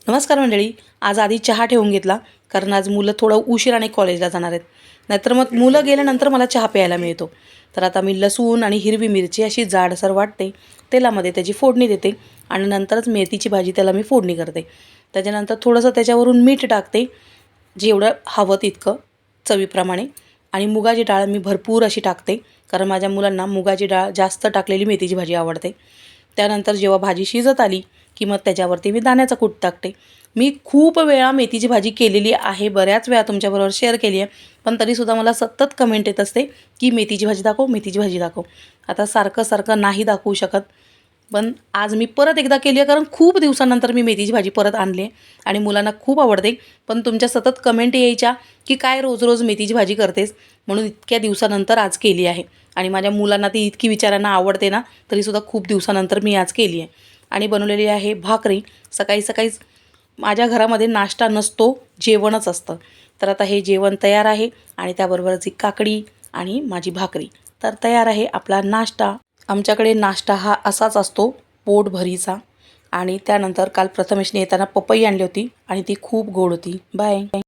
नमस्कार मंडळी. आज आधी चहा ठेवून घेतला कारण आज मुलं थोडं उशिराने कॉलेजला जाणार आहेत. नाहीतर मग मुलं गेल्यानंतर मला चहा प्यायला मिळतो. तर आता मी लसूण आणि हिरवी मिरची अशी जाडसर वाटते, तेलामध्ये त्याची फोडणी देते आणि नंतरच मेथीची भाजी त्याला मी फोडणी करते. त्याच्यानंतर थोडंसं त्याच्यावरून मीठ टाकते, जेवढं हवं तितकं चवीप्रमाणे. आणि मुगाची डाळ मी भरपूर अशी टाकते कारण माझ्या मुलांना मुगाची डाळ जास्त टाकलेली मेथीची भाजी आवडते. त्यानंतर जेव्हा भाजी शिजत आली की मग त्याच्यावरती मी दाण्याचा कूट टाकते. मी खूप वेळा मेथीची भाजी केलेली आहे, बऱ्याच वेळा तुमच्याबरोबर शेअर केली आहे, पण तरीसुद्धा मला सतत कमेंट येत असते की मेथीची भाजी दाखव, मेथीची भाजी दाखव. आता सारखं नाही दाखवू शकत, पण आज मी परत एकदा केली आहे कारण खूप दिवसानंतर मी मेथीची भाजी परत आणली आहे आणि मुलांना खूप आवडते. पण तुमच्या सतत कमेंट यायच्या की काय रोज रोज मेथीची भाजी करतेस, म्हणून इतक्या दिवसानंतर आज केली आहे. आणि माझ्या मुलांना ती इतकी विचारांना आवडते ना, तरीसुद्धा खूप दिवसानंतर मी आज केली आहे. आणि बनवलेली आहे भाकरी. सकाळी सकाळीच माझ्या घरामध्ये नाश्ता नसतो, जेवणच असतं. तर आता हे जेवण तयार आहे आणि त्याबरोबरच ही काकडी आणि माझी भाकरी. तर तयार आहे आपला नाश्ता. आमच्याकडे नाश्ता हा असाच असतो, पोटभरीचा. आणि त्यानंतर काल प्रथमेशने येताना पपई आणली होती आणि ती खूप गोड होती. बाय.